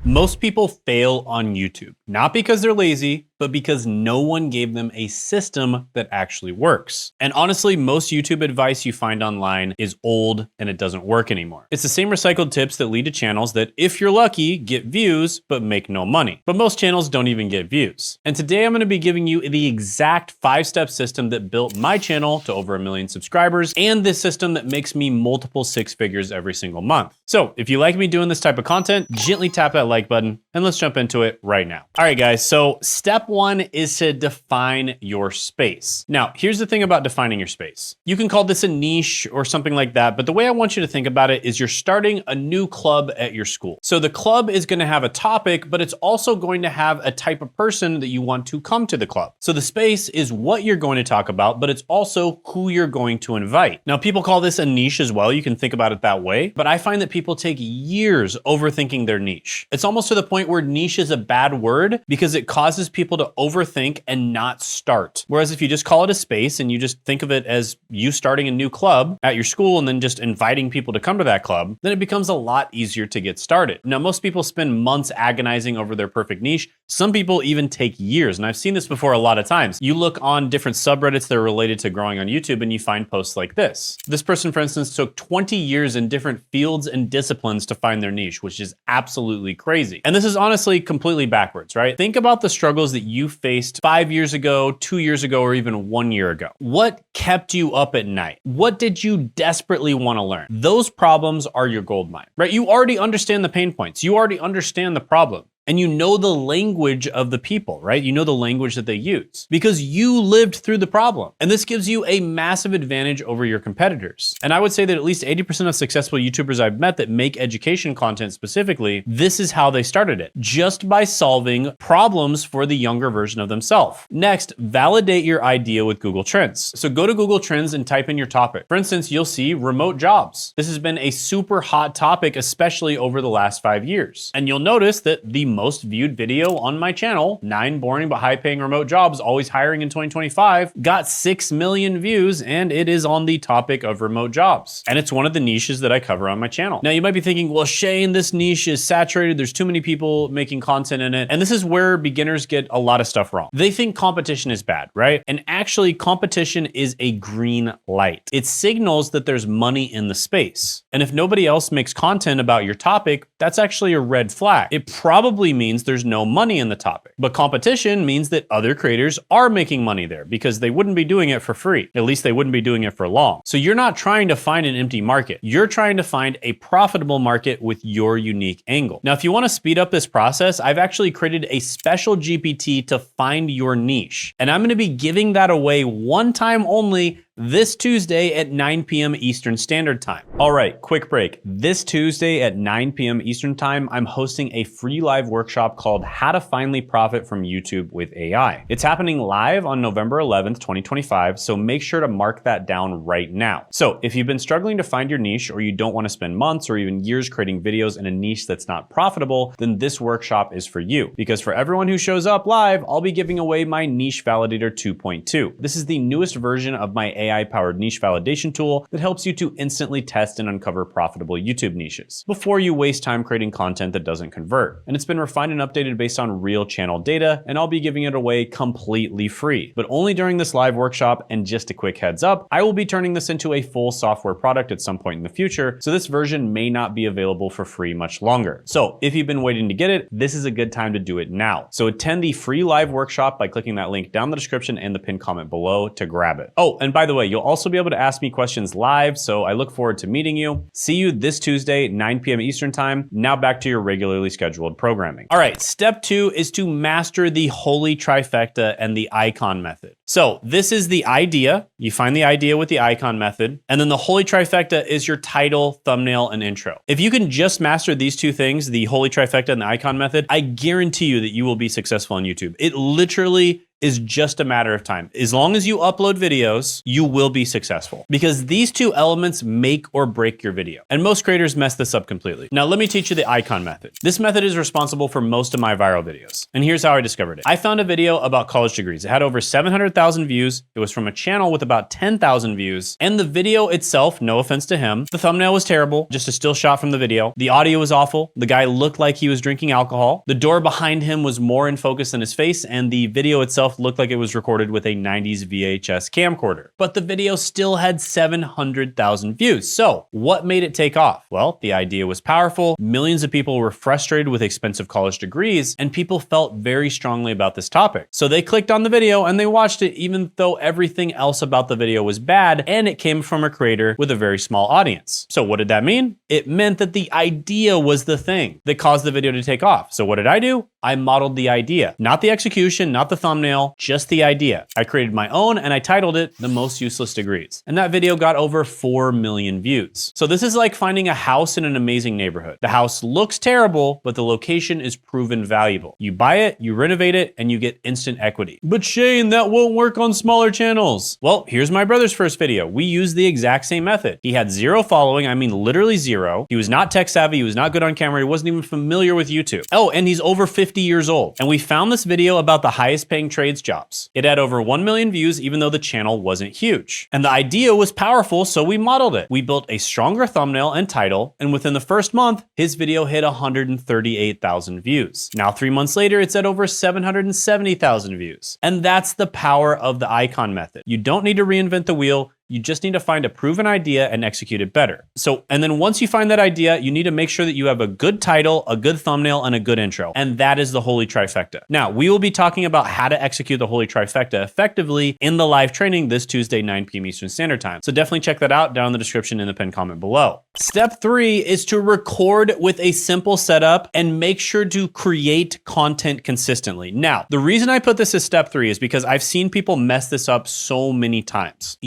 Most people fail on YouTube, not because they're lazy, but because no one gave them a system that actually works. And honestly, most YouTube advice you find online is old and it doesn't work anymore. It's the same recycled tips that lead to channels that, if you're lucky, get views, but make no money. But most channels don't even get views. And today I'm gonna be giving you the exact 5-step system that built my channel to over 1 million subscribers, and this system that makes me multiple 6 figures every single month. So if you like me doing this type of content, gently tap that like button and let's jump into it right now. All right, guys, so step 1 is to define your space. Now, here's the thing about defining your space. You can call this a niche or something like that, but the way I want you to think about it is you're starting a new club at your school. So the club is gonna have a topic, but it's also going to have a type of person that you want to come to the club. So the space is what you're going to talk about, but it's also who you're going to invite. Now, people call this a niche as well. You can think about it that way, but I find that people take years overthinking their niche. It's almost to the point where niche is a bad word because it causes people to overthink and not start. Whereas if you just call it a space and you just think of it as you starting a new club at your school and then just inviting people to come to that club, then it becomes a lot easier to get started. Now, most people spend months agonizing over their perfect niche. Some people even take years, and I've seen this before a lot of times. You look on different subreddits that are related to growing on YouTube and you find posts like this. This person, for instance, took 20 years in different fields and disciplines to find their niche, which is absolutely crazy. And this is honestly completely backwards, right? Think about the struggles that you faced 5 years ago, 2 years ago, or even 1 year ago. What kept you up at night? What did you desperately want to learn? Those problems are your gold mine, right? You already understand the pain points. You already understand the problem. And you know the language of the people, right? You know the language that they use because you lived through the problem. And this gives you a massive advantage over your competitors. And I would say that at least 80% of successful YouTubers I've met that make education content specifically, this is how they started it, just by solving problems for the younger version of themselves. Next, validate your idea with Google Trends. So go to Google Trends and type in your topic. For instance, you'll see remote jobs. This has been a super hot topic, especially over the last 5 years. And you'll notice that the most viewed video on my channel, 9 boring but high paying remote jobs, always hiring in 2025, got 6 million views, and it is on the topic of remote jobs. And it's one of the niches that I cover on my channel. Now you might be thinking, well, Shane, this niche is saturated. There's too many people making content in it. And this is where beginners get a lot of stuff wrong. They think competition is bad, right? And actually competition is a green light. It signals that there's money in the space. And if nobody else makes content about your topic, that's actually a red flag. It probably means there's no money in the topic. But competition means that other creators are making money there because they wouldn't be doing it for free. At least they wouldn't be doing it for long. So you're not trying to find an empty market. You're trying to find a profitable market with your unique angle. Now, if you want to speed up this process, I've actually created a special GPT to find your niche. And I'm going to be giving that away one time only this Tuesday at 9 p.m. Eastern Standard Time. All right, quick break. This Tuesday at 9 p.m. Eastern Time, I'm hosting a free live workshop called How to Finally Profit from YouTube with AI. It's happening live on November 11th, 2025, so make sure to mark that down right now. So if you've been struggling to find your niche or you don't want to spend months or even years creating videos in a niche that's not profitable, then this workshop is for you. Because for everyone who shows up live, I'll be giving away my Niche Validator 2.2. This is the newest version of my AI-powered niche validation tool that helps you to instantly test and uncover profitable YouTube niches before you waste time creating content that doesn't convert. And it's been refined and updated based on real channel data, and I'll be giving it away completely free, but only during this live workshop. And just a quick heads up, I will be turning this into a full software product at some point in the future, so this version may not be available for free much longer. So if you've been waiting to get it, this is a good time to do it now. So attend the free live workshop by clicking that link down the description and the pinned comment below to grab it. Oh, and by the way, you'll also be able to ask me questions live, so I look forward to meeting you. See you this Tuesday, 9 p.m. Eastern Time. Now back to your regularly scheduled programming. All right, step 2 is to master the holy trifecta and the icon method. So this is the idea. You find the idea with the icon method, and then the holy trifecta is your title, thumbnail, and intro. If you can just master these 2 things, the holy trifecta and the icon method, I guarantee you that you will be successful on YouTube. It literally is just a matter of time. As long as you upload videos, you will be successful because these two elements make or break your video. And most creators mess this up completely. Now, let me teach you the icon method. This method is responsible for most of my viral videos. And here's how I discovered it. I found a video about college degrees. It had over 700,000 views. It was from a channel with about 10,000 views. And the video itself, no offense to him, the thumbnail was terrible, just a still shot from the video. The audio was awful. The guy looked like he was drinking alcohol. The door behind him was more in focus than his face, and the video itself looked like it was recorded with a 90s VHS camcorder. But the video still had 700,000 views. So what made it take off? Well, the idea was powerful. Millions of people were frustrated with expensive college degrees, and people felt very strongly about this topic. So they clicked on the video and they watched it even though everything else about the video was bad, and it came from a creator with a very small audience. So what did that mean? It meant that the idea was the thing that caused the video to take off. So what did I do? I modeled the idea, not the execution, not the thumbnail, just the idea. I created my own and I titled it The Most Useless Degrees. And that video got over 4 million views. So this is like finding a house in an amazing neighborhood. The house looks terrible, but the location is proven valuable. You buy it, you renovate it, and you get instant equity. But Shane, that won't work on smaller channels. Well, here's my brother's first video. We used the exact same method. He had 0 following, I mean literally 0. He was not tech savvy, he was not good on camera, he wasn't even familiar with YouTube. Oh, and he's over 50 years old. And we found this video about the highest paying trades jobs. It had over 1 million views, even though the channel wasn't huge. And the idea was powerful, so we modeled it. We built a stronger thumbnail and title, and within the first month, his video hit 138,000 views. Now, 3 months later, it's at over 770,000 views. And that's the power of the icon method. You don't need to reinvent the wheel. You just need to find a proven idea and execute it better. And then once you find that idea, you need to make sure that you have a good title, a good thumbnail, and a good intro. And that is the holy trifecta. Now, we will be talking about how to execute the holy trifecta effectively in the live training this Tuesday, 9 p.m. Eastern Standard Time. So definitely check that out down in the description in the pinned comment below. Step 3 is to record with a simple setup and make sure to create content consistently. Now, the reason I put this as step 3 is because I've seen people mess this up so many times.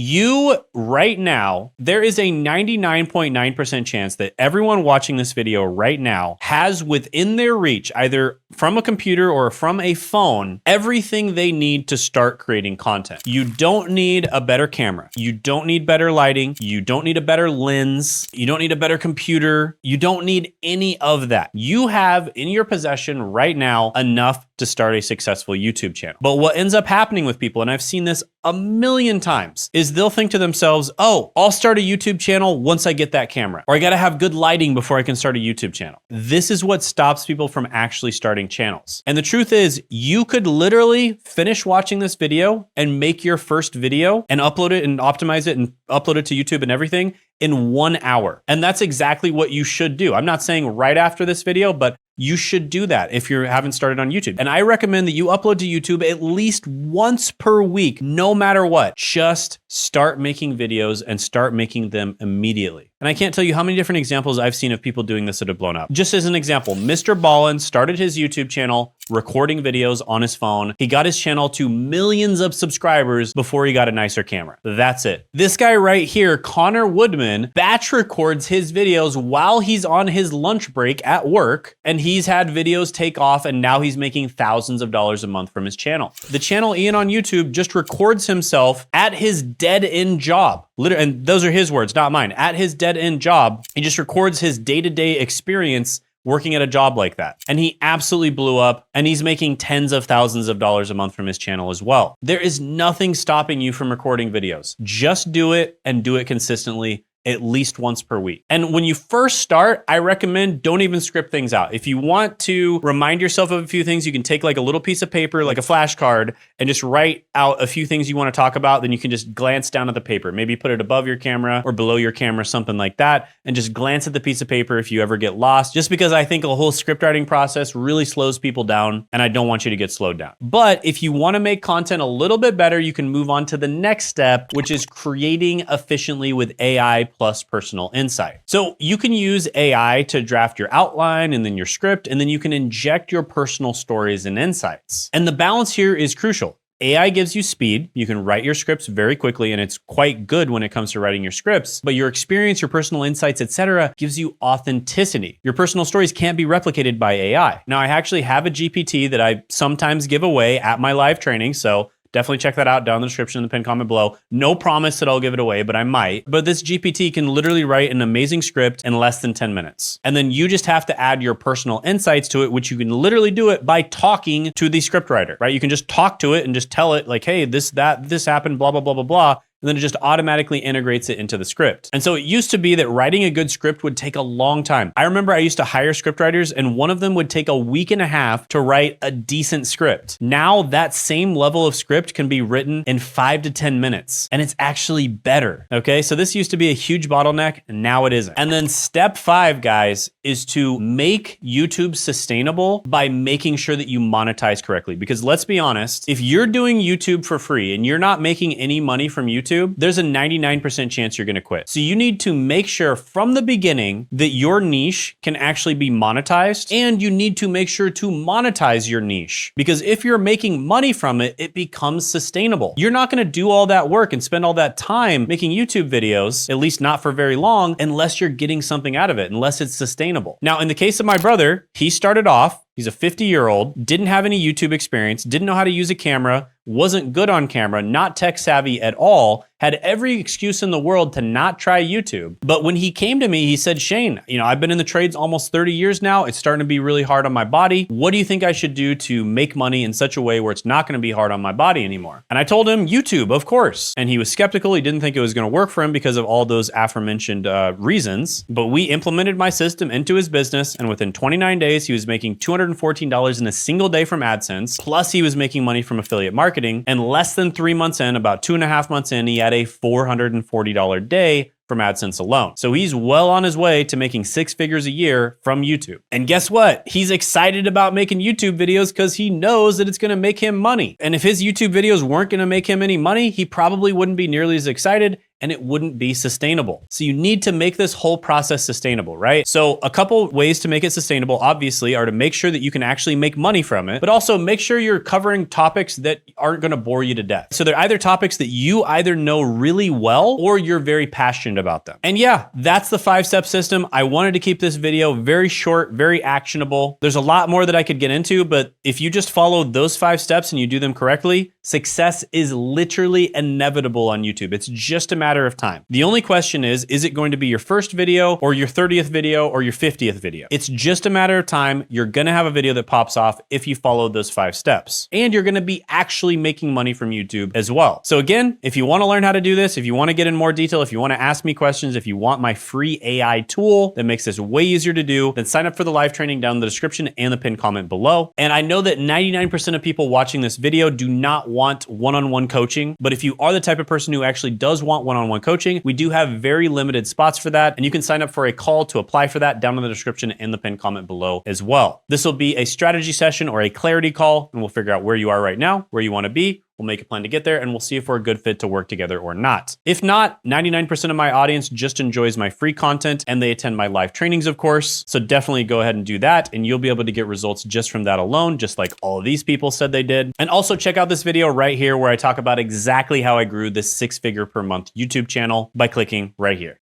Right now, there is a 99.9% chance that everyone watching this video right now has within their reach, either from a computer or from a phone, everything they need to start creating content. You don't need a better camera. You don't need better lighting. You don't need a better lens. You don't need a better computer. You don't need any of that. You have in your possession right now enough to start a successful YouTube channel. But what ends up happening with people, and I've seen this a million times, is they'll think to themselves, oh, I'll start a YouTube channel once I get that camera, or I gotta have good lighting before I can start a YouTube channel. This is what stops people from actually starting channels. And the truth is, you could literally finish watching this video and make your first video and upload it and optimize it and upload it to YouTube and everything in 1 hour. And that's exactly what you should do. I'm not saying right after this video, but you should do that if you haven't started on YouTube. And I recommend that you upload to YouTube at least once per week, no matter what. Just start making videos and start making them immediately. And I can't tell you how many different examples I've seen of people doing this that have blown up. Just as an example, Mr. Ballin started his YouTube channel recording videos on his phone. He got his channel to millions of subscribers before he got a nicer camera. That's it. This guy right here, Connor Woodman, batch records his videos while he's on his lunch break at work, and he's had videos take off, and now he's making thousands of dollars a month from his channel. The channel Ian on YouTube just records himself at his dead-end job. And those are his words, not mine. At his dead-end job, he just records his day-to-day experience working at a job like that. And he absolutely blew up, and he's making tens of thousands of dollars a month from his channel as well. There is nothing stopping you from recording videos. Just do it and do it consistently, at least once per week. And when you first start, I recommend don't even script things out. If you want to remind yourself of a few things, you can take like a little piece of paper, like a flashcard, and just write out a few things you want to talk about. Then you can just glance down at the paper, maybe put it above your camera or below your camera, something like that, and just glance at the piece of paper if you ever get lost, just because I think a whole script writing process really slows people down, and I don't want you to get slowed down. But if you want to make content a little bit better, you can move on to the next step, which is creating efficiently with AI plus personal insight. So you can use AI to draft your outline and then your script, and then you can inject your personal stories and insights. And the balance here is crucial. AI gives you speed. You can write your scripts very quickly, and it's quite good when it comes to writing your scripts. But your experience, your personal insights, etc., gives you authenticity. Your personal stories can't be replicated by AI. Now, I actually have a GPT that I sometimes give away at my live training, so definitely check that out down in the description in the pinned comment below. No promise that I'll give it away, but I might. But this GPT can literally write an amazing script in less than 10 minutes. And then you just have to add your personal insights to it, which you can literally do it by talking to the scriptwriter, right? You can just talk to it and just tell it like, hey, this happened, blah, blah, blah, blah, blah. And then it just automatically integrates it into the script. And so it used to be that writing a good script would take a long time. I remember I used to hire scriptwriters and one of them would take a week and a half to write a decent script. Now that same level of script can be written in 5 to 10 minutes and it's actually better. Okay, so this used to be a huge bottleneck and now it isn't. And then step 5, guys, is to make YouTube sustainable by making sure that you monetize correctly. Because let's be honest, if you're doing YouTube for free and you're not making any money from YouTube, there's a 99% chance you're gonna quit. So you need to make sure from the beginning that your niche can actually be monetized, and you need to make sure to monetize your niche. Because if you're making money from it, it becomes sustainable. You're not gonna do all that work and spend all that time making YouTube videos, at least not for very long, unless you're getting something out of it, unless it's sustainable. Now, in the case of my brother, he started off, he's a 50-year-old, didn't have any YouTube experience, didn't know how to use a camera, wasn't good on camera, not tech savvy at all, had every excuse in the world to not try YouTube. But when he came to me, he said, Shane, I've been in the trades almost 30 years now. It's starting to be really hard on my body. What do you think I should do to make money in such a way where it's not gonna be hard on my body anymore? And I told him, YouTube, of course. And he was skeptical. He didn't think it was gonna work for him because of all those aforementioned reasons. But we implemented my system into his business. And within 29 days, he was making $214 in a single day from AdSense. Plus he was making money from affiliate marketing. And less than 3 months in, about 2.5 months in, he had a $440 day from AdSense alone. So he's well on his way to making 6 figures a year from YouTube. And guess what? He's excited about making YouTube videos because he knows that it's gonna make him money. And if his YouTube videos weren't gonna make him any money, he probably wouldn't be nearly as excited and it wouldn't be sustainable. So you need to make this whole process sustainable, right? So a couple ways to make it sustainable, obviously, are to make sure that you can actually make money from it, but also make sure you're covering topics that aren't gonna bore you to death. So they're either topics that you either know really well or you're very passionate about them. And yeah, that's the 5-step system. I wanted to keep this video very short, very actionable. There's a lot more that I could get into, but if you just follow those 5 steps and you do them correctly, success is literally inevitable on YouTube. It's just a matter of time. The only question is it going to be your first video or your 30th video or your 50th video? It's just a matter of time. You're gonna have a video that pops off if you follow those 5 steps. And you're gonna be actually making money from YouTube as well. So again, if you wanna learn how to do this, if you wanna get in more detail, if you wanna ask me questions, if you want my free AI tool that makes this way easier to do, then sign up for the live training down in the description and the pinned comment below. And I know that 99% of people watching this video do not want one-on-one coaching, but if you are the type of person who actually does want one-on-one coaching, we do have very limited spots for that, and you can sign up for a call to apply for that down in the description and the pinned comment below as well. This will be a strategy session or a clarity call, and we'll figure out where you are right now, where you want to be. We'll make a plan to get there, and we'll see if we're a good fit to work together or not. If not, 99% of my audience just enjoys my free content and they attend my live trainings, of course. So definitely go ahead and do that, and you'll be able to get results just from that alone, just like all of these people said they did. And also check out this video right here where I talk about exactly how I grew this 6-figure per month YouTube channel by clicking right here.